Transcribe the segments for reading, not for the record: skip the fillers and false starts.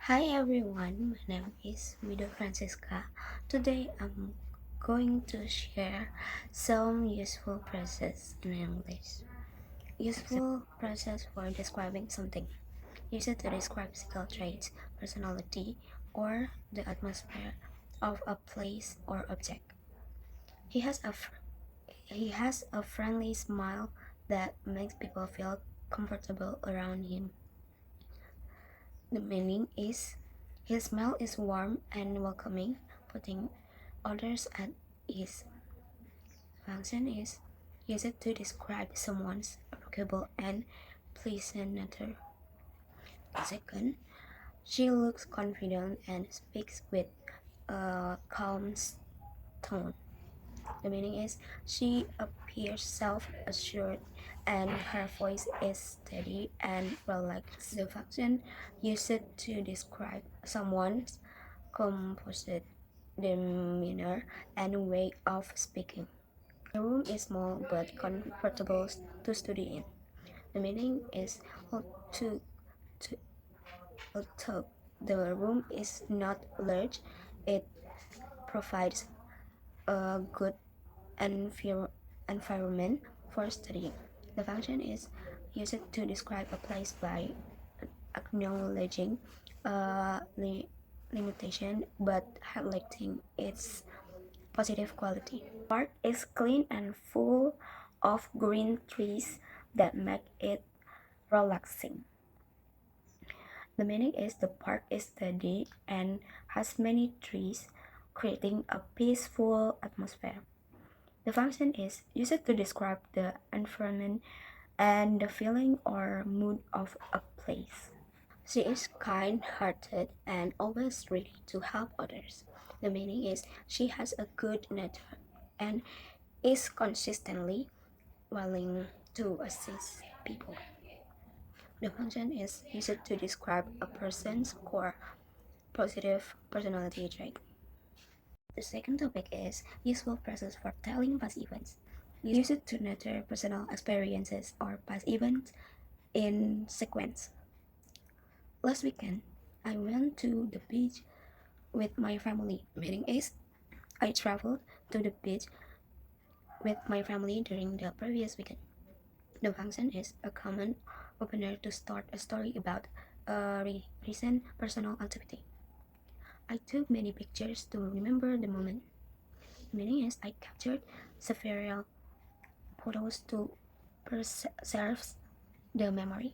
Hi everyone, my name is Wida Fransisca. Today I'm going to share some useful phrases in English. Useful phrases for describing something. Used to describe physical traits, personality, or the atmosphere of a place or object. He has a friendly smile that makes people feel comfortable around him. The meaning is his smile is warm and welcoming, putting others at ease. Function is used to describe someone's approachable and pleasant nature. Second, she looks confident and speaks with a calm tone. The meaning is she appears self-assured and her voice is steady and relaxed. The function used to describe someone's composed demeanor and way of speaking. The room is small but comfortable to study in. The meaning is to, to although the room is not large, it provides a good environment for studying. The function is used to describe a place by acknowledging a limitation but highlighting its positive quality. Park is clean and full of green trees that make it relaxing. The meaning is the park is steady and has many trees, creating a peaceful atmosphere. The function is used to describe the environment and the feeling or mood of a place. She is kind-hearted and always ready to help others. The meaning is she has a good nature and is consistently willing to assist people. The function is used to describe a person's core positive personality trait. The second topic is useful phrases for telling past events. Use it to narrate personal experiences or past events in sequence. Last weekend, I went to the beach with my family. Meaning is I traveled to the beach with my family during the previous weekend. The function is a common opener to start a story about a recent personal activity. I took many pictures to remember the moment. The meaning is I captured several photos to preserve the memory.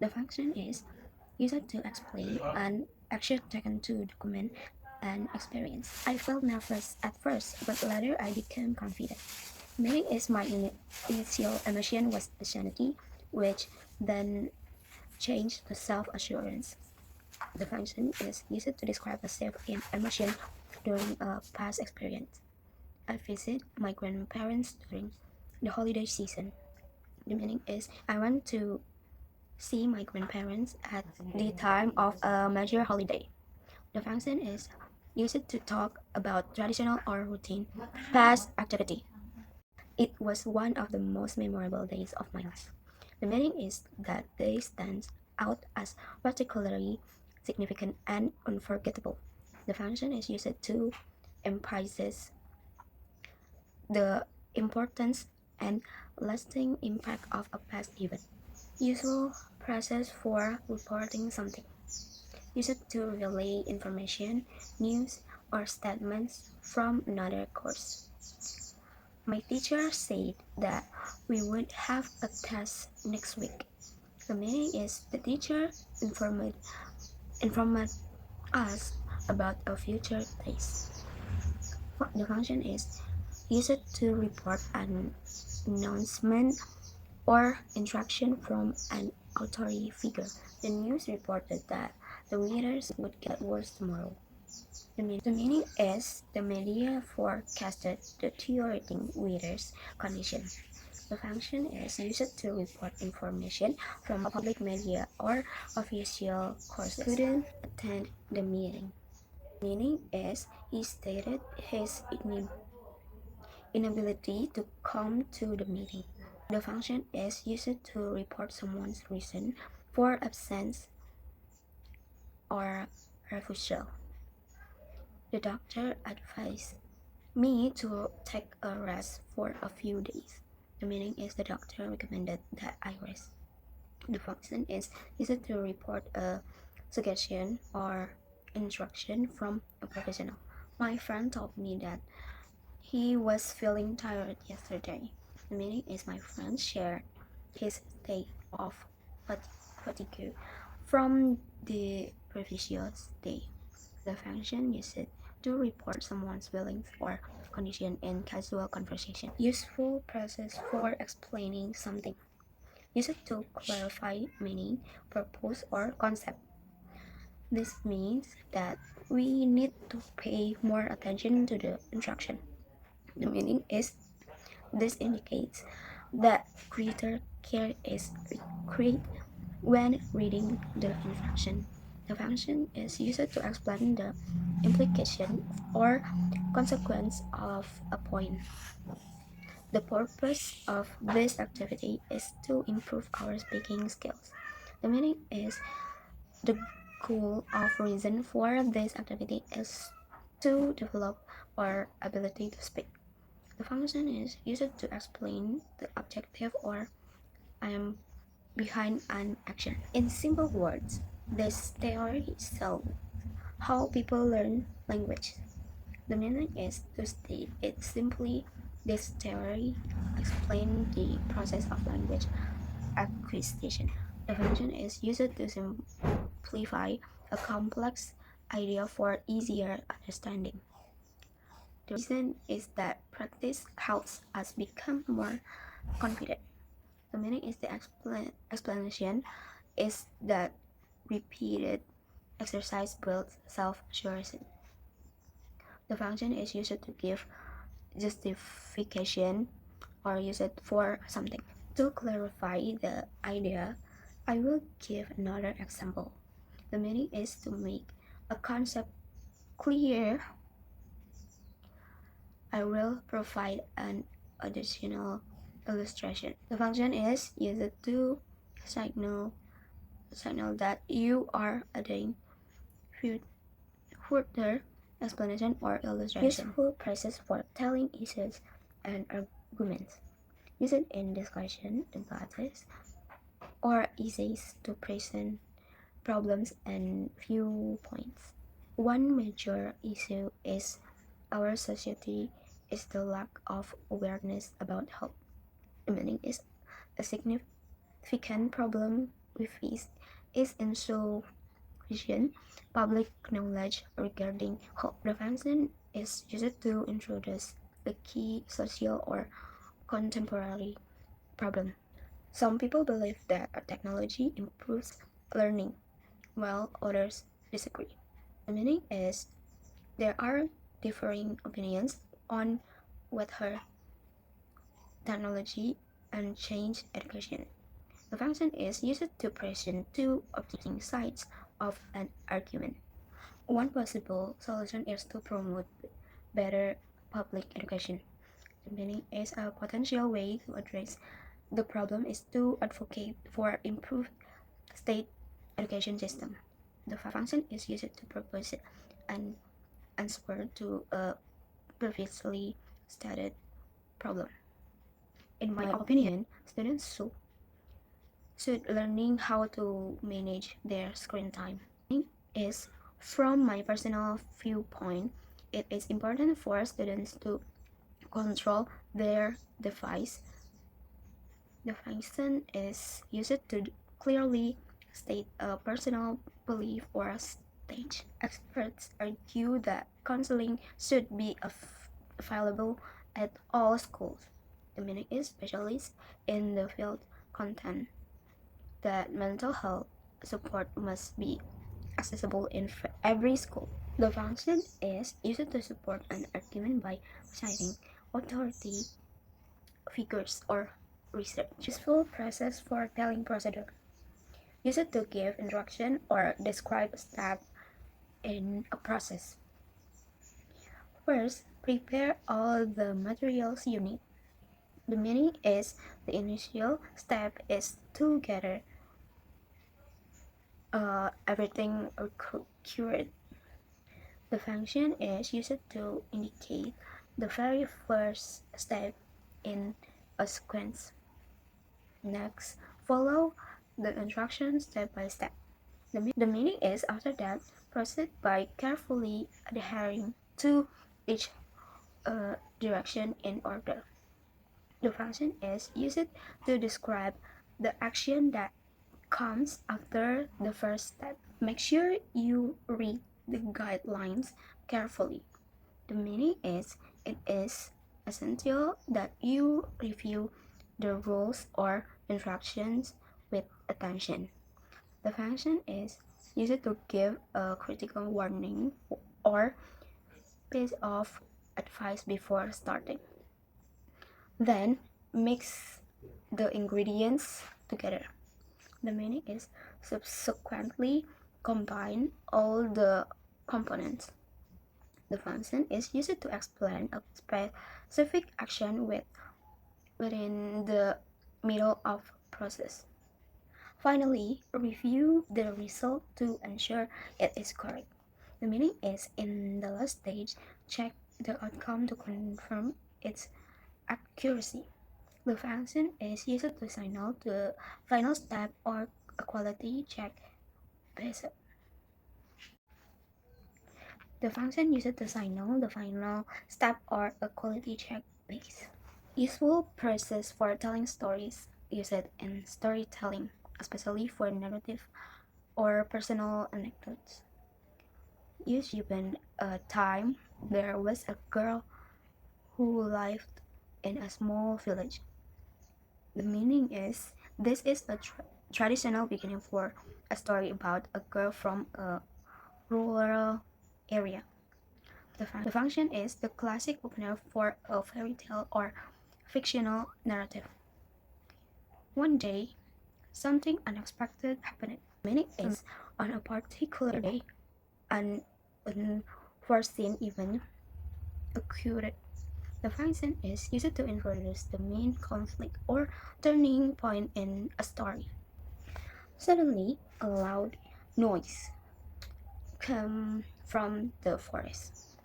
The function is used to explain an action taken to document an experience. I felt nervous at first, but later I became confident. Meaning is my initial emotion was anxiety, which then changed to self-assurance. The function is used to describe a safe emotion during a past experience. I visit my grandparents during the holiday season. The meaning is I went to see my grandparents at the time of a major holiday. The function is used to talk about traditional or routine past activity. It was one of the most memorable days of my life. The meaning is that day stands out as particularly significant and unforgettable. The function is used to emphasize the importance and lasting impact of a past event. Useful process for reporting something. Used to relay information, news, or statements from another course. My teacher said that we would have a test next week. The meaning is the teacher informed us about a future test. The function is used to report an announcement or instruction from an authority figure. The news reported that the weather would get worse tomorrow. The meaning is the media forecasted deteriorating weather conditions. The function is used to report information from public media or official courses. Couldn't attend the meeting. Meaning is he stated his inability to come to the meeting. The function is used to report someone's reason for absence or refusal. The doctor advised me to take a rest for a few days. The meaning is the doctor recommended that I rest. The function is used to report a suggestion or instruction from a professional. My friend told me that he was feeling tired yesterday. The meaning is my friend shared his state of fatigue from the previous day. The function used to report someone's feelings or condition in casual conversation. Useful process for explaining something. Used to clarify meaning, purpose, or concept. This means that we need to pay more attention to the instruction. The meaning is this indicates that greater care is required when reading the instruction. The function is used to explain the implication or consequence of a point. The purpose of this activity is to improve our speaking skills. The meaning is the goal of reason for this activity is to develop our ability to speak. The function is used to explain the objective or aim behind an action. In simple words, this theory shows how people learn language. The meaning is to state it simply, this theory explains the process of language acquisition. The function is used to simplify a complex idea for easier understanding. The reason is that practice helps us become more confident. The meaning is the explanation is that repeated exercise builds self-assurance. The function is used to give justification or use it for something. To clarify the idea, I will give another example. The meaning is to make a concept clear. I will provide an additional illustration. The function is used to signal that you are adding further explanation or illustration. Useful phrases for telling issues and arguments. Used in discussion, debates, or essays to present problems and viewpoints. One major issue is our society is the lack of awareness about health. The meaning is a significant problem we face is insufficient public knowledge regarding health. The function is used to introduce a key social or contemporary problem. Some people believe that technology improves learning, while others disagree. The meaning is there are differing opinions on whether technology and change education. The function is used to present two opposing sides of an argument. One possible solution is to promote better public education. The meaning is a potential way to address the problem is to advocate for improved state education system. The function is used to propose an answer to a previously stated problem. In my opinion, students should learning how to manage their screen time. Is from my personal viewpoint, it is important for students to control their device. The function is used to clearly state a personal belief or stage. Experts argue that counseling should be available at all schools. The meaning is specialists in the field content that mental health support must be accessible in every school. The function is used to support an argument by citing authority figures or research. Useful process for telling procedure. Used to give instruction or describe a step in a process. First, prepare all the materials you need. The meaning is the initial step is to gather everything occurred. The function is used to indicate the very first step in a sequence. Next, follow the instructions step by step. The meaning is, after that, proceed by carefully adhering to each direction in order. The function is used to describe the action that comes after the first step. Make sure you read the guidelines carefully. The meaning is, it is essential that you review the rules or instructions with attention. The function is used to give a critical warning or piece of advice before starting. Then mix the ingredients together. The meaning is, subsequently combine all the components. The function is used to explain a specific action within the middle of process. Finally, review the result to ensure it is correct. The meaning is, in the last stage, check the outcome to confirm its accuracy. The function is used to signal the final step or a quality check visit. The function used to signal the final step or a quality check base. Useful process for telling stories used in storytelling, especially for narrative or personal anecdotes. Used given a time, there was a girl who lived in a small village. The meaning is, this is a traditional beginning for a story about a girl from a rural area. The function is the classic opener for a fairy tale or fictional narrative. One day, something unexpected happened. The meaning is, on a particular day, an unforeseen event occurred. The function is used to introduce the main conflict or turning point in a story. Suddenly, a loud noise came from the forest.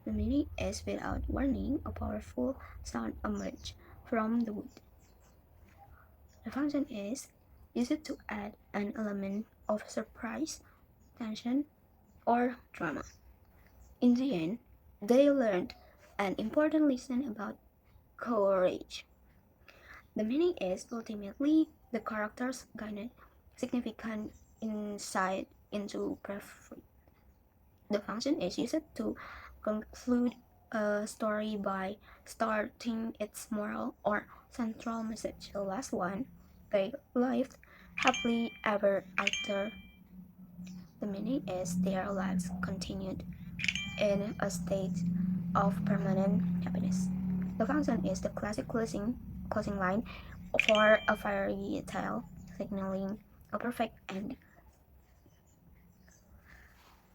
The meaning is, without warning, a powerful sound emerged from the wood. The function is used to add an element of surprise, tension, or drama. In the end, they learned an important lesson about courage. The meaning is, ultimately, the characters gained significant insight into bravery. The function is used to conclude a story by starting its moral or central message. The last one, they lived happily ever after. The meaning is, their lives continued in a state of permanent happiness. The function is the classic closing line for a fairy tale, signaling a perfect ending.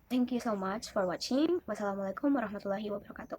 Thank you so much for watching. Wassalamualaikum warahmatullahi wabarakatuh.